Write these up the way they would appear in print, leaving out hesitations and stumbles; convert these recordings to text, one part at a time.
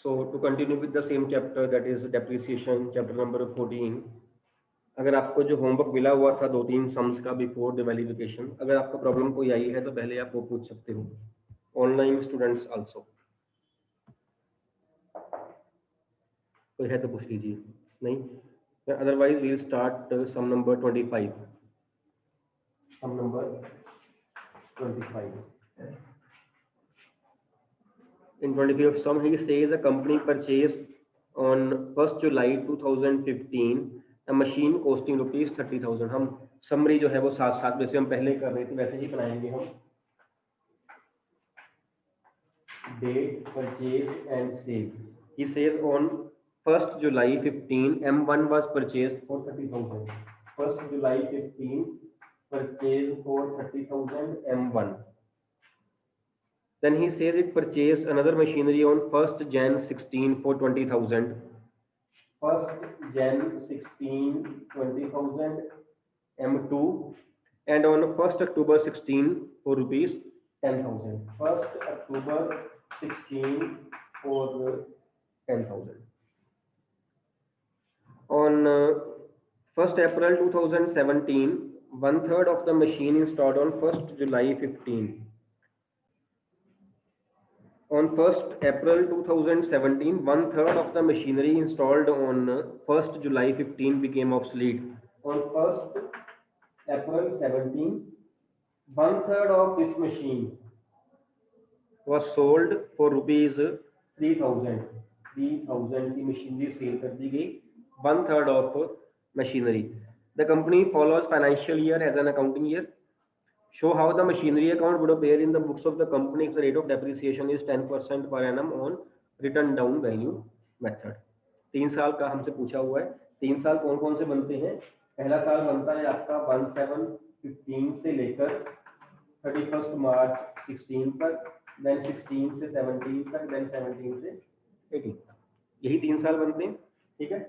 So to continue with the same chapter, that is depreciation, chapter number 14. अगर आपको जो homework मिला हुआ था 2-3 सम्स का बिफोर द वैल्यूफिकेशन, अगर आपको प्रॉब्लम कोई आई है तो पहले आप वो पूछ सकते हो, ऑनलाइन स्टूडेंट्स आल्सो। कोई है तो पूछ लीजिए, नहीं otherwise we will start sum number 25। Sum number 25। In 25th sum, he says a company purchased on 1st July 2015 a machine costing rupees 30,000। हम समरी जो है वो साथ साथ जैसे हम पहले कर रहे थे वैसे ही बनाएंगे हम। Date, purchase and sale. He says on 1st July 15 M1 was purchased for 30,000। 1st July 15 purchased for 30,000 M1। Then he says it purchased another machinery on 1st Jan 16 for 20,000। 1st Jan 16 20,000 M2 and on 1st October 16 for rupees 10,000। 1st October 16 for 10,000। On 1st April 2017, 1/3 of the machine installed on 1st July 15। On 1st April 2017, 1/3 of the machinery installed on 1st July 15 became obsolete। On 1st April 17, 1/3 of this machine was sold for rupees 3,000। 3,000 की machinery sale कर दी गई, 1/3 of machinery। The company follows financial year as an accounting year। Show how the machinery account would appear in the books of the company if the rate of depreciation is 10% per annum on written down value method। 3 साल का हमसे पूछा हुआ है। 3 साल कौन कौन से बनते हैं? पहला साल बनता है आपका 1/7/15 से लेकर 31st March 16 तक, देन 16 से 17 तक, देन 17 से 18 तक, यही 3 साल बनते हैं। ठीक है,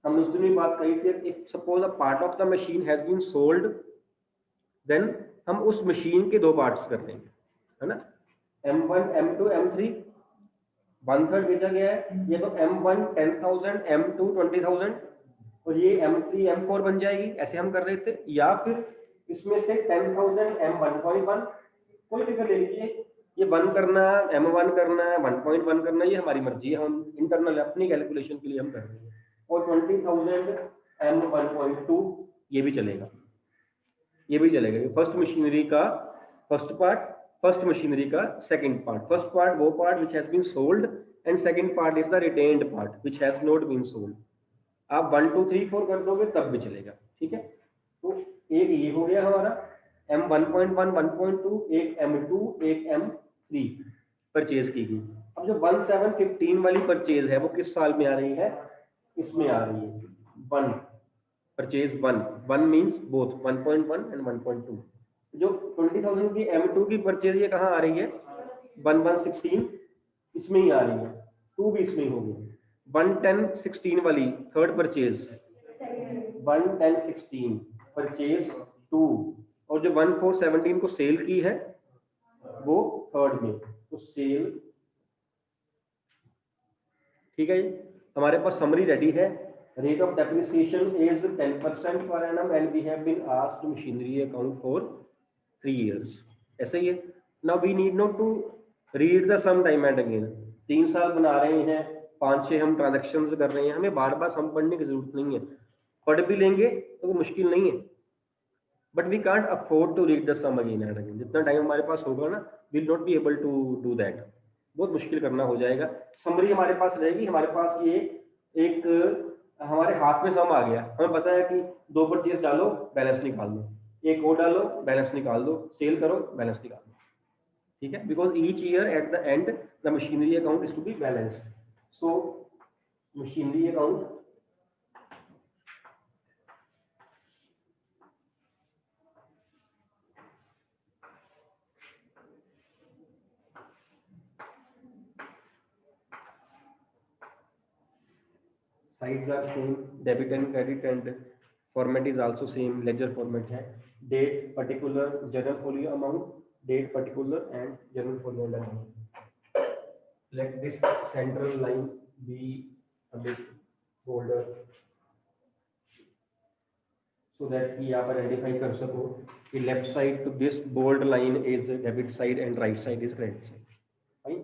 हमने उस दिन भी बात कही थी, if suppose a part of the machine has been sold, देन हम उस मशीन के 2 पार्ट्स कर लेंगे, है ना। M1 M2 M3 1/3 बेचा गया है, ये तो M1 10,000 M2 20,000 और ये M3 M4 बन जाएगी, ऐसे हम कर रहे थे। या फिर इसमें से 10,000 M1.1 कोई भी ले लीजिए, ये 1 करना M1 करना 1.1 करना ये हमारी मर्जी है, हम इंटरनल अपनी कैलकुलेशन के लिए हम कर रहे हैं। और 20,000 M1.2 ये भी चलेगा, ये भी चलेगा। फर्स्ट मशीनरी का फर्स्ट पार्ट, फर्स्ट मशीनरी का सेकंड पार्ट। फर्स्ट पार्ट वो part which has been sold and second part is the retained part which has not been sold. आप 1 2 3 4 कर दोगे तब भी चलेगा। ठीक है, तो एक ये हो गया हमारा M1.1 1.2, एक M2 एक M3 परचेज की गई। अब जो 1/7/15 वाली परचेज है वो किस साल में आ रही है? इसमें आ रही है 1 परचेज 1 मीन्स बोथ 1.1 एंड 1.2। जो 20,000 की M2 की परचेज ये कहाँ आ रही है? 1/1/16 इसमें ही आ रही है, 2 भी इसमें ही होगी। 1/10/16 वाली थर्ड परचेज 1/10/16 परचेज 2, और जो 1/4/17 को सेल की है वो थर्ड में, तो सेल। ठीक है, हमारे पास समरी रेडी है। Rate of depreciation is 10% per annum and we have been asked to machinery account for 3 years। ऐसे ही है। Now we need not to read the sum time and again। 3 साल बना रहे हैं, 5-6 हम ट्रांजेक्शन्स कर रहे हैं, हमें बार बार सम पढ़ने की जरूरत नहीं है। पढ़ भी लेंगे तो मुश्किल नहीं है, but we can't afford to read the sum again and again. जितना टाइम हमारे पास होगा ना, will not be able to do that, बहुत मुश्किल करना हो जाएगा। समरी हमारे पास रहेगी, हमारे पास ये एक हमारे हाथ में सम आ गया, हमें पता है कि 2 परचेज डालो बैलेंस निकाल दो, एक और डालो बैलेंस निकाल दो, सेल करो बैलेंस निकाल दो। ठीक है, because each year at the end the machinery account is to be balanced. So machinery account sides are same, debit and credit, and format is also same, ledger format है। date particular journal folio amount, date particular and journal folio amount। let this central line be a bit bolder so that कि आप identify कर सको कि left side to this bold line is debit side and right side is credit side, right.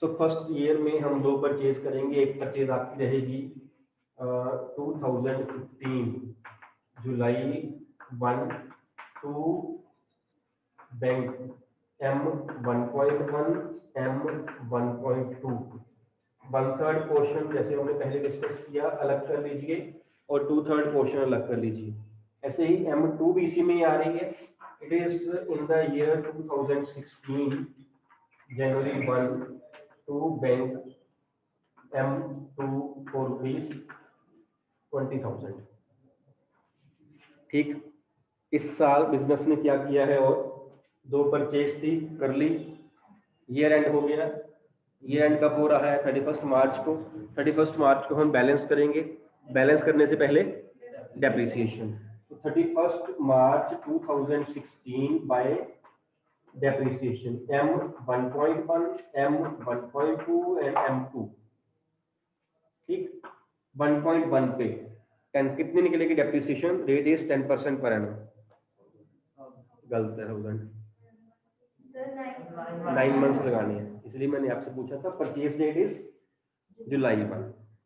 So first year में हम दो purchase करेंगे। एक परचेज आपकी रहेगी 2015 जुलाई 1 to bank M1.1 M1.2। 1/3 portion जैसे हमने पहले डिस्कस किया अलग कर लीजिए और 2/3 पोर्शन अलग कर लीजिए। ऐसे ही M2 भी इसी में ही आ रही है। It is in the year 2016 January 1 to bank M2 for rupees 20,000। ठीक, इस साल बिजनेस ने क्या किया है और दो परचेज थी कर ली, ईयर एंड हो गया। ईयर एंड कब हो रहा है? 31 मार्च को। 31 मार्च को हम बैलेंस करेंगे। बैलेंस करने से पहले डेप्रिसिएशन। तो 31 मार्च 2016 bye depreciation M1.1 M1.2 and M2। ठीक, 1.1 पे 10 कितनी निकलेगी depreciation? Rate is 10% per annum. गलत है 9 मंथ्स लगाने हैं, इसलिए मैंने आपसे पूछा था। Purchase date is July 1।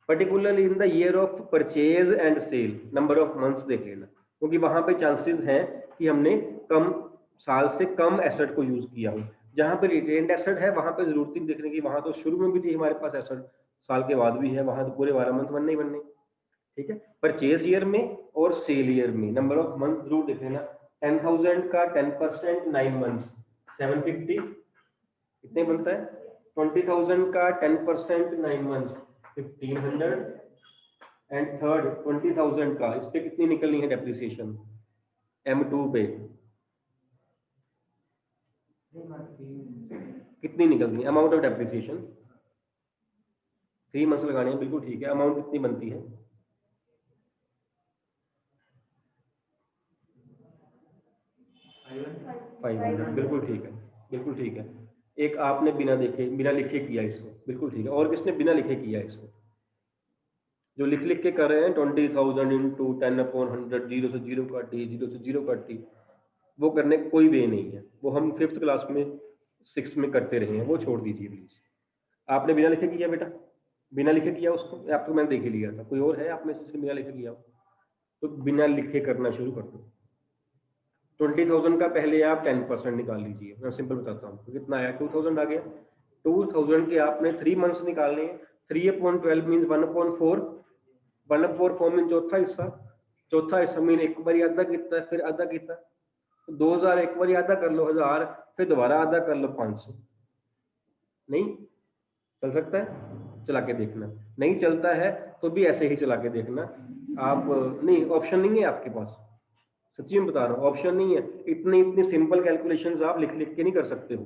Particularly in the year of purchase and sale number of months देख लेना, क्योंकि वहां पे चांसेस हैं कि हमने कम साल से कम एसेट को यूज किया हो। जहां पे रिटेन्ड एसेट है वहां पे जरूरत नहीं देखने की, वहां तो शुरू में भी थी हमारे पास एसेट, साल के बाद भी है, वहां तो पूरे 12 मंथ बनने ही बनने। ठीक है, परचेज ईयर में और सेल ईयर में नंबर ऑफ मंथ जरूर देख लेना। 10,000 का 10% 9 मंथ्स 750 कितने बनता है? 20,000 का 10% 9 मंथ्स 1500 एंड थर्ड 20,000 का इस पे कितनी निकलनी है डेप्रिसिएशन M2 पे? कितनी निकलनी है अमाउंट ऑफ डेप्रिसिएशन? 3 मंथ्स लगाने हैं, बिल्कुल ठीक है। अमाउंट कितनी बनती है? 500, बिल्कुल ठीक है, बिल्कुल ठीक है। एक आपने बिना देखे बिना लिखे किया इसको, बिल्कुल ठीक है। और किसने बिना लिखे किया इसको? जो लिख लिख के कर रहे हैं 20,000 इंटू 10/100 जीरो से जीरो काट दी, जीरो से जीरो काट दी, वो करने का कोई वे नहीं है। वो हम 5th क्लास में 6 में करते रहे हैं, वो छोड़ दीजिए प्लीज। आपने बिना लिखे किया बेटा? बिना लिखे किया उसको? आपको मैंने देख ही लिया था। कोई और है आप में से जिसने बिना लिखे किया हो? तो बिना लिखे करना शुरू कर दो। 20,000 का पहले आप 10% निकाल लीजिए। मैं सिंपल बताता हूँ, कितना आया? 2,000 आ गया। 2,000 के आपने 3 मंथ्स निकालने हैं। 3/12 मीन्स 1/4। 1/4 मीन चौथा हिस्सा। चौथा हिस्सा मीन एक बार आधा किया फिर आधा किया। तो 2,000 एक बार आधा कर लो 1000, फिर दोबारा आधा कर लो 500। नहीं चल सकता है? चला के देखना। नहीं चलता है तो भी ऐसे ही चला के देखना। आप नहीं, ऑप्शन नहीं है आपके पास, सच्ची में बता रहा हूँ, ऑप्शन नहीं है। इतनी इतनी सिंपल कैलकुलेशंस आप लिख लिख के नहीं कर सकते हो,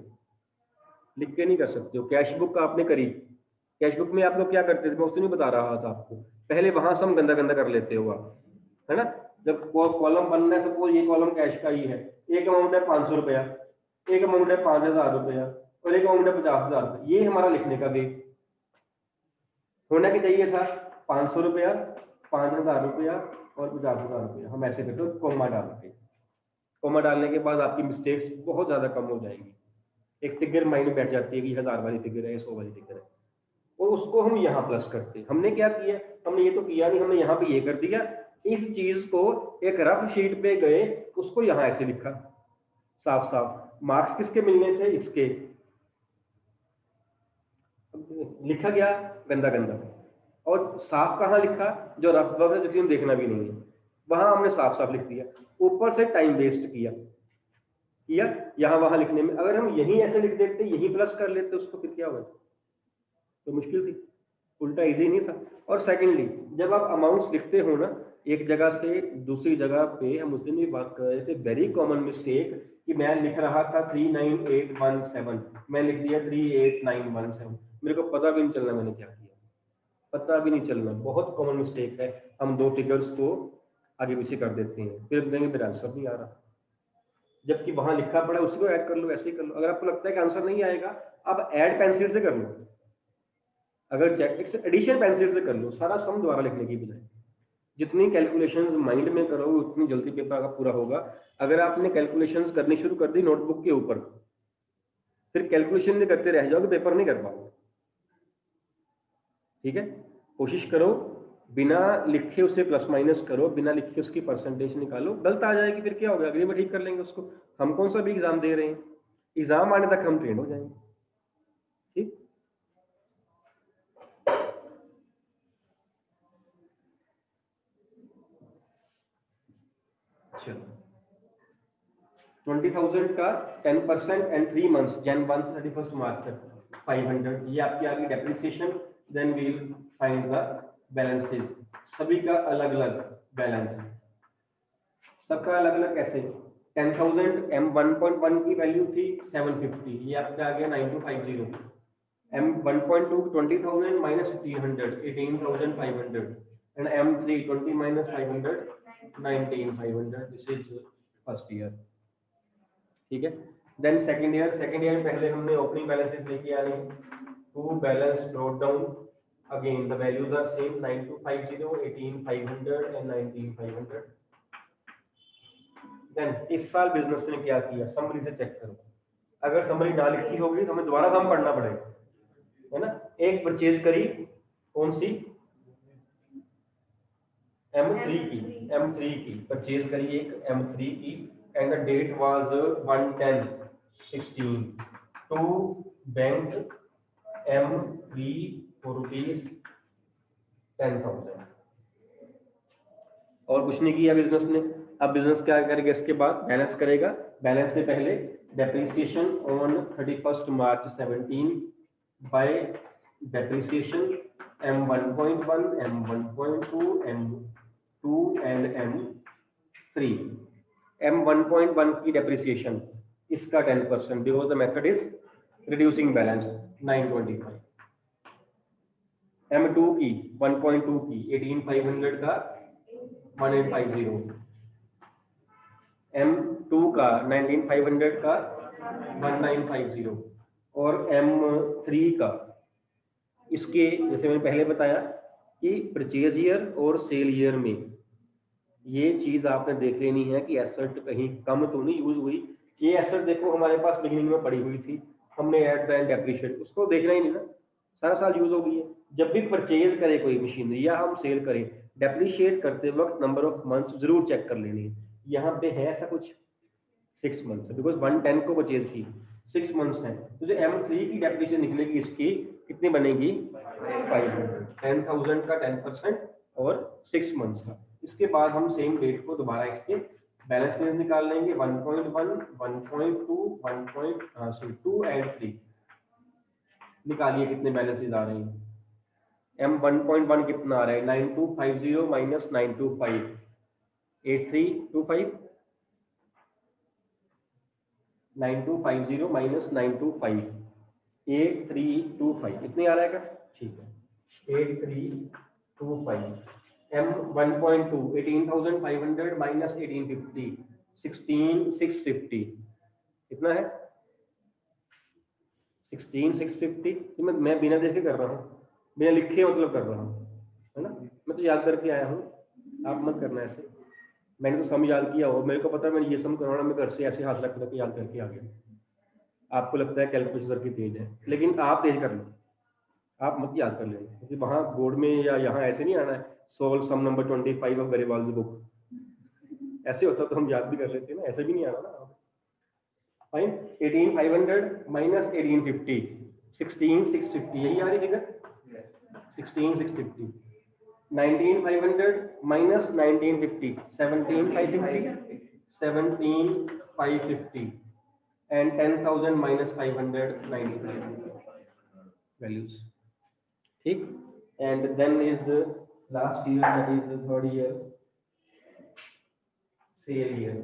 लिख के नहीं कर सकते हो। कैश बुक आपने करी, कैश बुक में आप लोग क्या करते थे? मैं उससे नहीं बता रहा था आपको। पहले वहां से हम गंदा गंदा कर लेते हो आप, है ना। जब कॉलम बनना है, सपोज ये कॉलम कैश का ही है, एक अमाउंट है 500 रुपया, एक अमाउंट है 5,000 रुपया और एक अमाउंट है 50,000 रुपया। ये हमारा लिखने का वे होना क्या चाहिए था? 500 रुपया, 5,000 रुपया और 50,000 रुपया। हम ऐसे करते हो कॉमा डाल के। कॉमा डालने के बाद आपकी मिस्टेक्स बहुत ज्यादा कम हो जाएगी। एक फिगर माइंड में बैठ जाती है कि 1000 वाली फिगर है, 100 वाली फिगर है, और उसको हम यहाँ प्लस करते हैं। हमने क्या किया? हमने ये तो किया नहीं, हमने यहाँ पे ये कर दिया। इस चीज को एक रफ शीट पे गए, उसको यहाँ ऐसे लिखा साफ साफ। मार्क्स किसके मिलने थे? इसके। लिखा गया गंदा गंदा, और साफ कहाँ लिखा? जो रफ वर्क है, जिसको देखना भी नहीं है, वहां हमने साफ साफ लिख दिया। ऊपर से टाइम वेस्ट किया यहाँ वहां लिखने में। अगर हम यहीं ऐसे लिख देते, यहीं प्लस कर लेते, उसको फिर क्या होगा? तो मुश्किल थी, उल्टा इजी नहीं था। और सेकेंडली, जब आप अमाउंट्स लिखते हो ना एक जगह से दूसरी जगह पे, हम उस दिन भी बात कर रहे थे, वेरी कॉमन मिस्टेक कि मैं लिख रहा था 39817, मैं लिख दिया 38917, मेरे को पता भी नहीं चलना मैंने क्या किया, पता भी नहीं चलना। बहुत कॉमन मिस्टेक है। हम दो फिगर्स को आगे पीछे कर देते हैं, फिर देंगे मेरा आंसर नहीं आ रहा, जबकि वहां लिखा पड़ा, उसी को ऐड कर लो, ऐसे ही कर लो। अगर आपको लगता है कि आंसर नहीं आएगा, आप ऐड पेंसिल से कर लो, अगर चेक एडिशन पेंसिल से कर लो, सारा सम दोबारा लिखने की बजाय। जितनी कैलकुलेशंस माइंड में करोगे उतनी जल्दी पेपर का पूरा होगा। अगर आपने कैलकुलेशंस करनी शुरू कर दी नोटबुक के ऊपर, फिर कैलकुलेशन नहीं करते रह जाओगे, पेपर नहीं कर पाओगे। ठीक है, कोशिश करो बिना लिखे उसे प्लस माइनस करो, बिना लिखे उसकी परसेंटेज निकालो। गलत आ जाएगी फिर क्या होगा, अगली बार ठीक कर लेंगे उसको। हम कौन सा भी एग्जाम दे रहे हैं, एग्जाम आने तक हम ट्रेन हो जाएंगे। ठीक, चलो 20,000 का 10% एंड 3 मंथ्स जैन 1 से 31 मार्च तक 500, ये आपकी आ गई depreciation. Then we will find the balances, सभी का अलग अलग बैलेंस, सबका अलग अलग कैसे। 10,000 M1.1 की वैल्यू थी 750, ये आपका आ गया 9250। M1.2 20,000 minus 300 18,500, and M3 20 minus 500 19,500। This is first year. ठीक है, देन सेकंड ईयर पहले हमने ओपनिंग बैलेंसेस लेके आने, to balance brought down, again the values are same 9250 18,500 and 19,500। देन इस साल बिजनेस ने क्या किया, समरी से चेक करो। अगर समरी ना लिखी होगी तो हमें दोबारा काम पढ़ना पड़ेगा, है ना। एक परचेज करी, कौन सी, M3 की परचेज करी, एक M3 की, and the date was 1/10/16 to bank M3 for ₹10,000। और कुछ नहीं किया बिजनेस ने। अब बिजनेस क्या करेगा, इसके बाद बैलेंस करेगा। बैलेंस से पहले depreciation on 31 March 17 bye depreciation M1.1 M1.2 M2 and M3। M1.1 की डेप्रिसिएशन, इसका 10% because the method is reducing balance 925। M2 की 1.2 की 18,500 का 1850, M2 का 19,500 का 1950, और M3 का, इसके जैसे मैंने पहले बताया कि परचेज ईयर और सेल ईयर में ये चीज आपने देख लेनी है कि एसेट कहीं कम तो नहीं यूज हुई। ये एसेट देखो हमारे पास बिगिनिंग में पड़ी हुई थी, हमने एट द एंड डेप्रिशिएट, उसको देखना ही नहीं ना, सारा साल यूज हो गई है। जब भी परचेज करे कोई मशीनरी या हम सेल करें, डेप्रिशिएट करते वक्त नंबर ऑफ मंथ्स जरूर चेक कर लेनी है। यहाँ पे है ऐसा कुछ 6 मंथ्स, बिकॉज 110 को परचेज की 6 मंथ्स है, तो जो M3 की डेप्रिशिएशन निकलेगी इसकी कितनी बनेगी, 500। 10,000 का 10% और 6 मंथ्स का। इसके बाद हम सेम डेट को दोबारा इसके बैलेंस शीट निकाल लेंगे, 1.1 1.2 1.2 एंड 3। निकालिए कितने बैलेंसेस आ रहे हैं। M1.1 कितना आ रहा है, 9250 माइनस 925 8325, 9250 माइनस 925 8325 कितने आ रहा है, ठीक है 8325। M1.2 18,500 माइनस 1850 16,650 कितना है, 16,650। तो मैं बिना देखे कर रहा हूँ, बिना लिखे मतलब कर रहा हूँ, है ना। मैं तो याद करके आया हूँ, आप मत करना ऐसे। मैंने तो सम याद किया हो, मेरे को पता है मैंने ये सम करवाना, मैं घर से ऐसे हाथ रख रख याद करके आ गया। आपको लगता है कैलकुलेटर की तेज है, लेकिन आप तेज कर लो, आप मत याद कर लेना, क्योंकि वहाँ बोर्ड में या यहाँ ऐसे नहीं आना है solve sum number 25 of Grewal's book, ऐसे होता तो हम याद भी कर लेते ना, ऐसे भी नहीं आना ना। फाइन, 18,500 माइनस 1850 16,650, यही आ रही figure 16,650। 19,500 minus 1950 17,550 17,550 and 10,000 minus 500 95 values. ठीक, and then is last year, that is third year, sale year.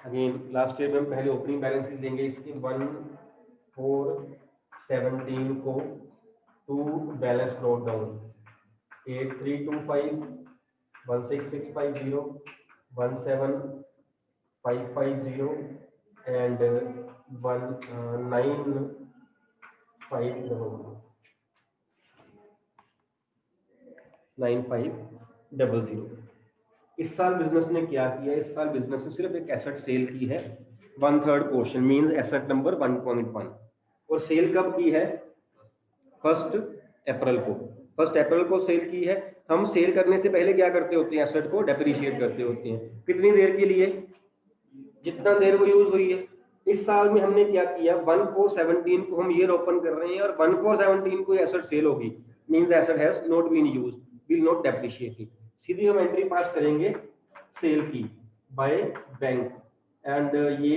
Again last year में हम पहले ओपनिंग बैलेंस देंगे इसके 1/4/17 को, to balance brought down 8325 16650 17550 and 9500। इस साल बिजनेस ने क्या किया, इस साल बिजनेस ने सिर्फ एक एसेट सेल की है, 1/3 पोर्शन मीन्स एसेट नंबर 1.1, और सेल कब की है, 1 अप्रैल को। 1 अप्रैल को सेल की है। हम सेल करने से पहले क्या करते होते हैं, एसेट को डेप्रिशिएट करते होते हैं। कितनी देर के लिए, जितना देर वो यूज हुई है। इस साल में हमने क्या किया, 1/4/17 को हम ईयर ओपन कर रहे हैं और 1/4/17 को एसेट सेल होगी, means asset has not been used, will not depreciate it. सीधी हम एंट्री पास करेंगे सेल की बाय बैंक, एंड ये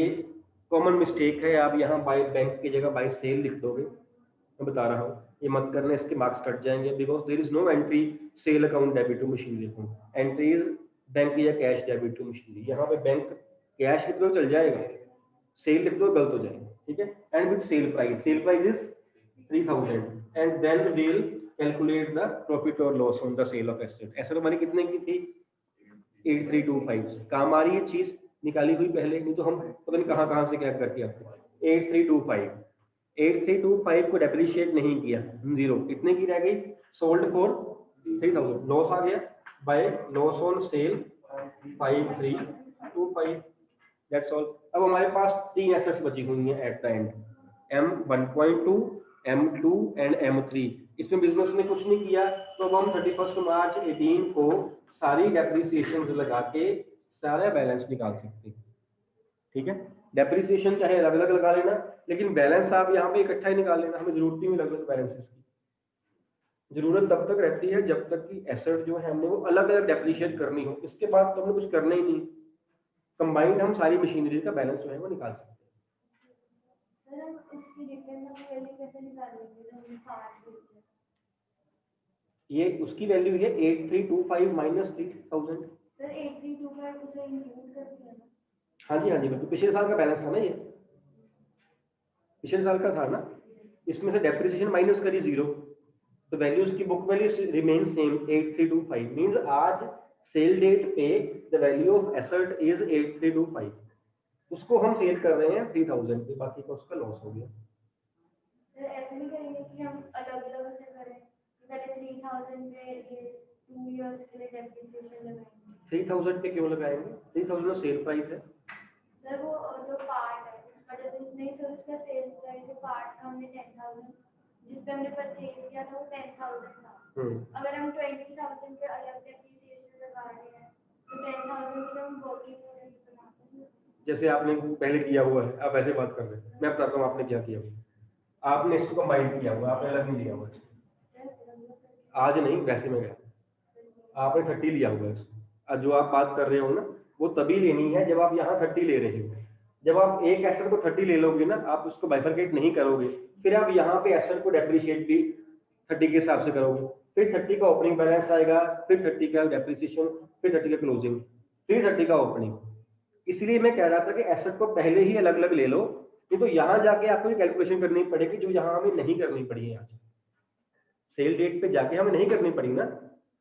कॉमन मिस्टेक है, आप यहाँ बाय बैंक की जगह बाय सेल लिख दोगे। मैं बता रहा हूँ, ये मत करना, इसके मार्क्स कट जाएंगे, because there is no entry sale account debit to machinery account. Entry is bank या कैश डेबिट टू मशीनरी। यहाँ पे बैंक कैश लिख दो चल जाएगा, सेल लिख दो गलत हो जाएगा, ठीक है। And with sale price is 3000, and then will calculate the profit और loss on the sale of asset. Asset हमारी कितने की थी, 8325। काम आ रही है चीज, निकाली हुई पहले, नहीं तो हम पता नहीं कहाँ कहाँ से क्या करके आपको 8325। 8325 को डेप्रिशिएट नहीं किया, जीरो, इतने की रह गई, सोल्ड फॉर 3000, लॉस आ गया by loss on sale 5325, that's all. अब हमारे पास 3 एसेट्स बची हुई हैं eight the and, M1.2, M2 and M3। इसमें बिजनेस ने कुछ नहीं किया, तो अब हम 31 मार्च 18 को सारी डेप्रिसिएशन लगा के सारा बैलेंस निकाल सकते हैं, ठीक है। डेप्रिसिएशन चाहे अलग अलग लगा लेना, लेकिन बैलेंस आप यहाँ पे इकट्ठा ही निकाल लेना, हमें जरूरत नहीं अलग अलग बैलेंसेस की। जरूरत तब तक रहती है जब तक कि एसेट जो है हमने वो अलग अलग डेप्रिशिएट करनी हो, इसके बाद तो हमने कुछ करना ही नहीं। कंबाइंड हम सारी मशीनरी का बैलेंस जो है वो निकाल सकते हैं। ये उसकी वैल्यू है 8325 माइनस 3000। सर 8325 उसे इंक्लूड कर दिया ना? हाँ जी हाँ जी, बिल्कुल, पिछले साल का बैलेंस था ना, ये पिछले साल का था ना, इसमें से डेप्रिसिएशन माइनस करी जीरो, तो वैल्यू उसकी book value remain same 8325, means आज सेल डेट पे the value of asset is 8325, उसको हम सेल कर रहे हैं 3000 पे, बाकी का उसका लॉस हो गया। सर ऐसे नहीं करेंगे कि हम अलग अलग से करें, पहले 3000 पे ये 2 इयर्स के लिए डेप्रिसिएशन लगाएंगे। 3000 पे क्यों लगाएंगे, 3000 सेल प्राइस है सर, वो जो पार्ट है मतलब नहीं सर, उसका सेल प्राइस पार्ट का हमने 10000 जिस पे हमने परचेज किया था वो 10000 था। अगर हम 20000 पे अलग डेप्रिसिएशन लगा रहे हैं तो 10000 की हम वर्किंग बनाते हैं, जैसे आपने पहले किया हुआ है, आप ऐसे बात कर रहे हैं। मैं बताता हूँ आपने क्या किया हुआ, आपने इसको कंबाइन किया हुआ, आपने अलग नहीं लिया हुआ, आज नहीं वैसे में गया, आपने 30 लिया हुआ है इसको। जो आप बात कर रहे हो ना, वो तभी लेनी है जब आप यहाँ 30 ले रहे हो। जब आप एक एसेट को 30 ले लोगे ना, आप उसको बाइफरकेट नहीं करोगे, फिर आप यहाँ पे एसेट को डेप्रिशिएट भी 30 के हिसाब से करोगे, फिर 30 का ओपनिंग बैलेंस आएगा, फिर 30 का डेप्रिसिएशन, फिर 30 का क्लोजिंग, फिर 30 का ओपनिंग। इसलिए मैं कह रहा था कि एसेट को पहले ही अलग अलग ले लो, नहीं तो यहाँ जाके आपको कैलकुलेशन करनी पड़ेगी जो यहाँ हमें नहीं करनी पड़ी है आज, सेल डेट पे जाके हमें नहीं करनी पड़ी ना,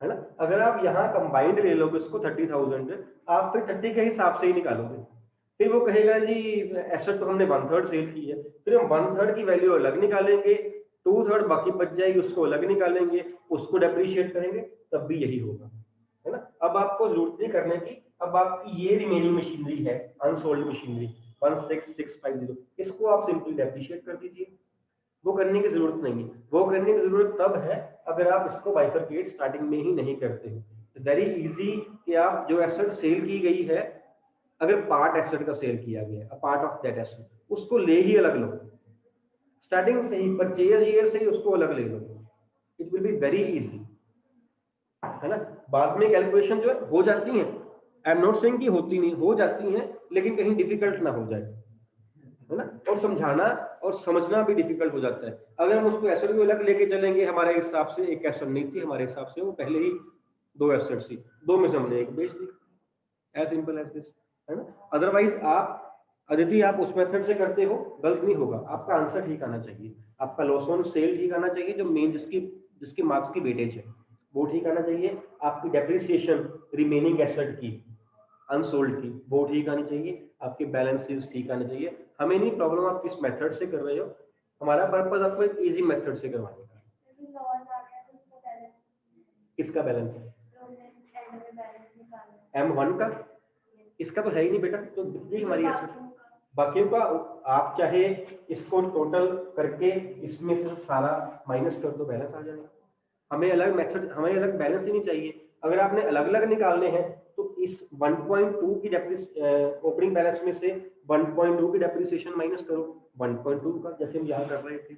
है ना। अगर आप यहाँ कंबाइंड ले लोगे उसको 30,000, आप फिर 30 के हिसाब से ही निकालोगे, फिर वो कहेगा जी एसेट तो हमने 1/3 सेल की है, फिर हम 1/3 की वैल्यू अलग निकालेंगे, 2/3 बाकी बच जाएगी उसको अलग निकालेंगे, उसको डेप्रिशिएट करेंगे, तब भी यही होगा, है ना। अब आपको जरूरत नहीं करने की, अब आपकी ये रिमेनिंग मशीनरी है अनसोल्ड मशीनरी 16650, इसको आप सिंपली डेप्रिशिएट कर दीजिए, वो करने की जरूरत नहीं है। वो करने की जरूरत तब है अगर आप इसको बाइफरकेट स्टार्टिंग में ही नहीं करते हो। वेरी इजी कि आप जो एसेट सेल की गई है, अगर पार्ट एसेट का सेल किया गया है, पार्ट ऑफ दैट एसेट, उसको ले ही अलग लो, स्टार्टिंग से ही परचेज ईयर से ही उसको अलग ले लो, it will be very easy, है ना। बाद में कैलकुलेशन जो है हो जाती है, आई एम नॉट सेइंग कि होती नहीं, हो जाती हैं, लेकिन कहीं डिफिकल्ट ना हो जाए, है ना। और समझाना और समझना भी डिफिकल्ट हो जाता है। अगर हम उसको एसेट को अलग लेके चलेंगे, हमारे हिसाब से एक एसेट नहीं थी, हमारे हिसाब से वो पहले ही 2 एसेट थी, 2 में से हमने एक बेच दी, एज सिंपल एज दिस, है ना। अदरवाइज आप यदि आप उस मेथड से करते हो, गलत नहीं होगा, आपका आंसर ठीक आना चाहिए, आपका लॉस ऑन सेल ठीक आना चाहिए, जो मेन जिसकी मार्क्स की वेटेज है वो ठीक आना चाहिए, आपकी डेप्रिसिएशन रिमेनिंग एसेट की अनसोल्ड की वो ठीक आनी चाहिए, आपके बैलेंस शीट ठीक आने चाहिए। हमें नहीं प्रॉब्लम आप किस मेथड से कर रहे हो, हमारा पर्पज आपको एक इजी मेथड से करवाने का। किसका बैलेंस है? M1 का? इसका तो है ही नहीं बेटा, तो ये हमारी एसेट। बाकियों का आप चाहे इसको टोटल करके इसमें से सारा माइनस कर दो, बैलेंस आ जाएगा। हमें अलग मेथड, हमें अलग बैलेंस ही नहीं चाहिए। अगर आपने अलग अलग निकालने हैं तो इस 1.2 की ओपनिंग बैलेंस में से 1.2 की डेप्रिसिएशन माइनस करो 1.2 का, जैसे हम यहाँ कर रहे थे।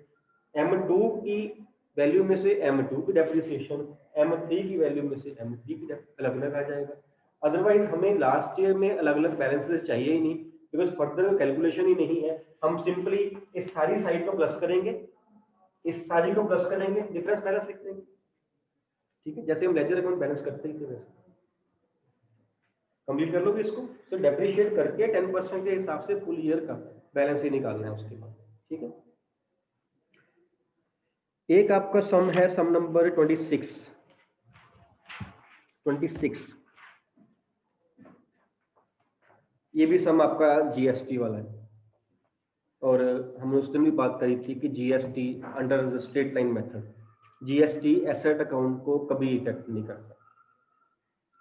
M2 की वैल्यू में से M2 की डेप्रिसिएशन, M3 की वैल्यू में से M3 की अलग अलग आ जाएगा। अदरवाइज हमें लास्ट ईयर में अलग अलग बैलेंसेस चाहिए ही नहीं, बिकॉज फर्दर कैलकुलेशन ही नहीं है। हम सिंपली इस सारी साइड को प्लस करेंगे, इस सारी को प्लस करेंगे, डिफरेंस बैलेंस लिख देंगे। ठीक है, जैसे हम लेजर अकाउंट बैलेंस करते ही थे वैसे। कंप्लीट कर लोगे इसको, तो डेप्रिशिएट करके 10% के हिसाब से फुल ईयर का बैलेंस ही निकालना है उसके बाद। ठीक है, एक आपका सम है, सम नंबर 26। ये भी सम आपका जीएसटी वाला है, और हमने उस दिन भी बात करी थी कि GST under straight line method, GST asset account को कभी इफेक्ट नहीं करता,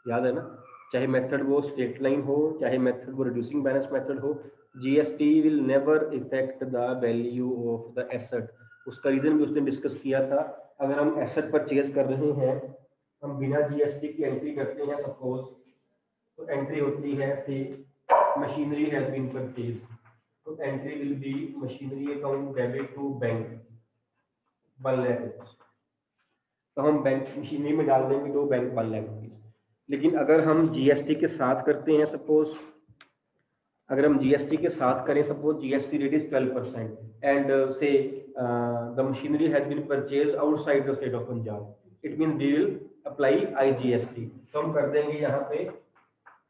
याद है ना। चाहे मेथड वो स्ट्रेट लाइन हो, चाहे मेथड वो रिड्यूसिंग बैलेंस मेथड हो, GST will never effect the value of the asset. उसका रीजन भी उसने डिस्कस किया था। अगर हम एसेट परचेज कर रहे हैं, हम बिना जीएसटी की एंट्री करते हैं सपोज, तो एंट्री होती है see machinery has been purchase, तो entry will be machinery account debit to bank 1 lakh rupees, तो हम बैंक मशीनरी में डाल देंगे तो बैंक 1 लाख रुपीज। लेकिन अगर हम जीएसटी के साथ करते हैं सपोज, अगर हम जीएसटी के साथ करें, suppose GST rate is 12% and say the machinery has been purchase outside the state of Punjab, it mean we will apply IGST. तो हम कर देंगे यहाँ पे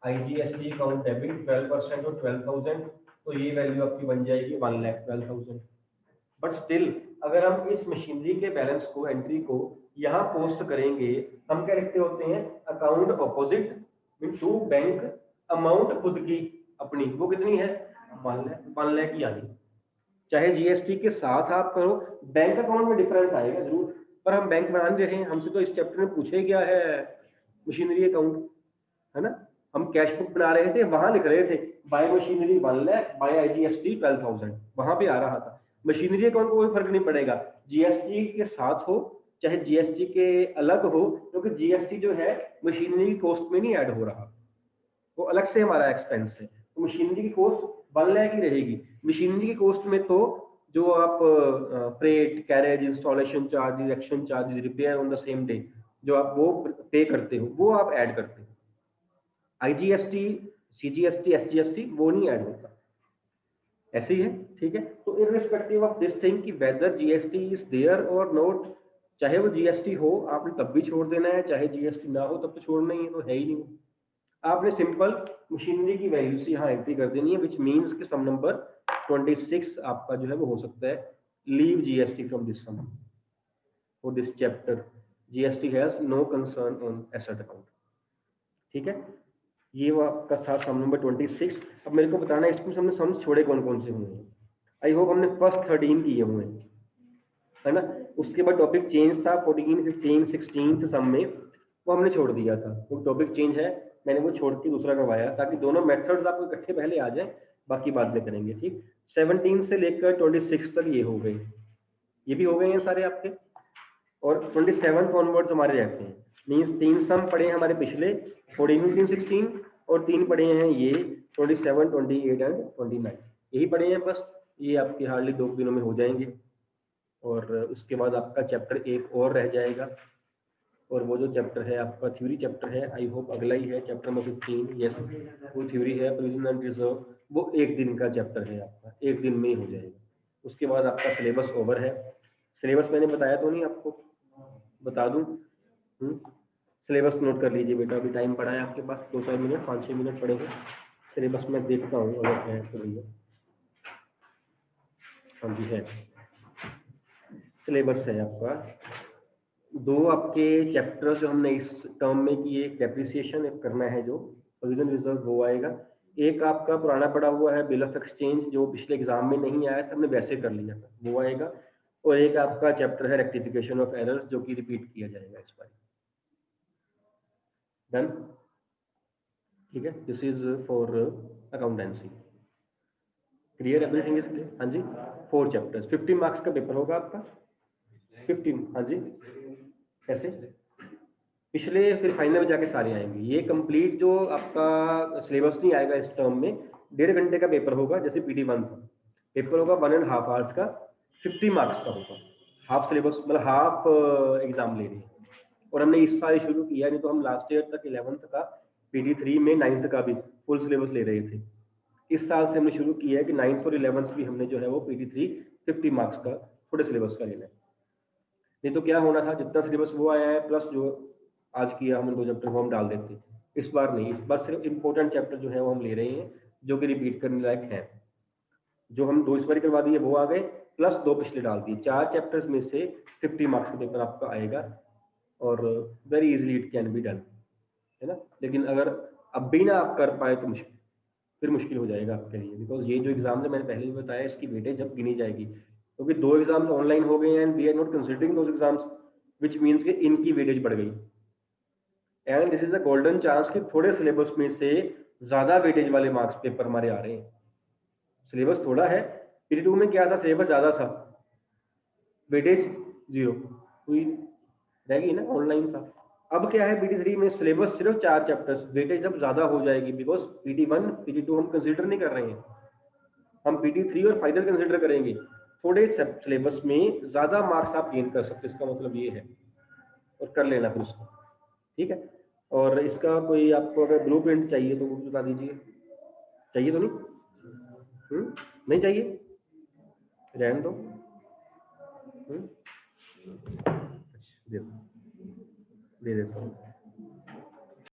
आईजीएसटी अकाउंट डेबिट 12% और 12,000, तो ये वैल्यू आपकी बन जाएगी 1,12,000। बट स्टिल अगर हम इस मशीनरी के बैलेंस को, एंट्री को यहाँ पोस्ट करेंगे, हम क्या लिखते होते हैं, account opposite to bank, amount खुद की अपनी वो कितनी है 1 लाख की आनी। चाहे जीएसटी के साथ आप करो, बैंक अकाउंट में डिफरेंस आएगा जरूर, पर हम बैंक बना नहीं रहे हैं। हमसे तो इस चैप्टर में पूछे क्या है, मशीनरी अकाउंट, है ना। हम कैश बुक बना रहे थे, वहां लिख रहे थे by machinery 1 lakh, by IGST 12,000, वहां पे आ रहा था। मशीनरी अकाउंट को कोई फर्क नहीं पड़ेगा, जीएसटी के साथ हो चाहे जीएसटी के अलग हो, क्योंकि जीएसटी जो है मशीनरी की कॉस्ट में नहीं ऐड हो रहा, वो अलग से हमारा एक्सपेंस है। तो मशीनरी की कॉस्ट 1 लाख ही रहेगी। मशीनरी की कॉस्ट में तो जो आप freight, carriage, installation charges, action charges, repair on the same day, जो आप वो पे करते हो, वो आप ऐड करते हो। आईजीएसटी, सीजीएसटी, एसजीएसटी वो नहीं ऐड होता, ऐसे ही है। ठीक है, तो इररिस्पेक्टिव ऑफ दिस थिंग कि वेदर जीएसटी इज देयर और नॉट, चाहे वो जीएसटी हो आपने तब भी छोड़ देना है, चाहे जीएसटी ना हो तब तो छोड़ना ही है, तो है ही नहीं। आपने सिंपल मशीनरी की वैल्यू से यहाँ एंट्री कर देनी है, विच मीन्स कि सम नंबर 26 आपका जो है वो हो सकता है leave GST from this sum for this chapter. GST has no concern on asset account. ठीक है, ये वो आपका था सम नंबर 26। अब मेरे को बताना है इसमें हमने सम्स छोड़े कौन कौन से हुए हैं। आई होप हमने फर्स्ट 13 किए हुए हैं, है ना। उसके बाद टॉपिक चेंज था 14, 15, 16 सम में, वो हमने छोड़ दिया था। वो टॉपिक चेंज है, मैंने वो छोड़ के दूसरा करवाया ताकि दोनों मेथड्स आपको इकट्ठे पहले आ जाए, बाकी बाद में करेंगे। ठीक, 17 से लेकर 26 तक ये हो गए, ये भी हो गए हैं सारे आपके, और 27 ऑनवर्ड्स हमारे रहते हैं। मीन्स 3 सम पढ़े हैं हमारे पिछले 14, 15, 16, और 3 पढ़े हैं ये 27, 28 एंड 29, यही पढ़े हैं बस। ये आपके हार्डली 2 दिनों में हो जाएंगे, और उसके बाद आपका चैप्टर 1 और रह जाएगा, और वो जो चैप्टर है आपका थ्योरी चैप्टर है, आई होप अगला ही है चैप्टर नंबर 15। यस, वो थ्योरी है प्रोविजन एंड रिजर्व, वो 1 दिन का चैप्टर है आपका, 1 दिन में ही हो जाएगा। उसके बाद आपका सिलेबस ओवर है। सिलेबस मैंने बताया तो नहीं आपको, बता दूं? सिलेबस नोट कर लीजिए बेटा, अभी टाइम पड़ा है आपके पास 2-4 मिनट, 5-6 मिनट पड़ेगा। सिलेबस मैं देखता हूँ अगर है तो भैया। हाँ जी है, सिलेबस है आपका 2 आपके चैप्टर जो हमने इस टर्म में किए, एक डेप्रिसिएशन एक करना है, जो प्रोविजन रिजर्व वो आएगा। एक आपका पुराना पड़ा हुआ है बिल ऑफ एक्सचेंज, जो पिछले एग्जाम में नहीं आया था, हमने वैसे कर लिया था, वो आएगा। और एक आपका चैप्टर है रेक्टिफिकेशन ऑफ एरर्स, जो कि रिपीट किया जाएगा इस बार। डन, ठीक है। This is for accountancy. Clear, everything is clear? हाँ जी, 4 चैप्टर्स, 50 मार्क्स का पेपर होगा आपका। 15, हाँ जी। कैसे? पिछले फिर फाइनल में जाके सारे आएंगे। ये कंप्लीट जो आपका सिलेबस नहीं आएगा इस टर्म में, 1.5 घंटे का पेपर होगा, जैसे PD1 था। पेपर होगा 1.5 आवर्स का, 50 मार्क्स का होगा। हाफ सिलेबस, मतलब हाफ एग्जाम ले रही है। और हमने इस साल शुरू किया, नहीं तो हम लास्ट ईयर तक 11th का, PD3 में 9th का भी फुल सिलेबस ले रहे थे। इस साल से हमने शुरू किया है कि 9th और 11th भी हमने जो है वो PD3 50 मार्क्स का थोड़े सिलेबस का लेना है। नहीं तो क्या होना था, जितना सिलेबस वो आया है प्लस जो आज किया हमने 2 चैप्टर वो हम डाल देते। इस बार नहीं, इस बार सिर्फ इंपॉर्टेंट चैप्टर जो है वो हम ले रहे हैं, जो कि रिपीट करने लायक है। जो हम 2 इस बार करवा दिए वो आ गए, प्लस 2 पिछले डाल दिए। 4 चैप्टर्स में से 50 मार्क्स का पेपर आपका आएगा, और very easily it can be done, है ना। लेकिन अगर अब भी ना आप कर पाए तो फिर मुश्किल हो जाएगा आपके लिए, बिकॉज ये जो एग्जाम है मैंने पहले भी बताया, इसकी वेटेज जब गिनी जाएगी, क्योंकि 2 एग्जाम्स ऑनलाइन हो गए हैं and we are not considering those exams, which means कि इनकी वेटेज बढ़ गई। And this is a golden chance कि थोड़े सिलेबस में से ज्यादा वेटेज वाले मार्क्स पेपर हमारे आ रहे हैं। सिलेबस थोड़ा है, PD2 में क्या था, सिलेबस ज्यादा था, वेटेज 0 हुई, रहेगी ना, ऑनलाइन था। अब क्या है, PD3 में सिलेबस सिर्फ 4 चैप्टर्स, वेटेज अब ज्यादा हो जाएगी, बिकॉज PD1 PD2 हम कंसिडर नहीं कर रहे हैं, हम PD3 और फाइनल कंसिडर करेंगे। थोड़े सिलेबस में ज्यादा मार्क्स आप गेन कर सकते हैं, इसका मतलब ये है, और कर लेना फिर उसको, ठीक है। और इसका कोई आपको अगर ब्लू प्रिंट चाहिए तो वो भी बता दीजिए। चाहिए तो नहीं? नहीं चाहिए, रहने दो। अच्छा, दे देता हूँ।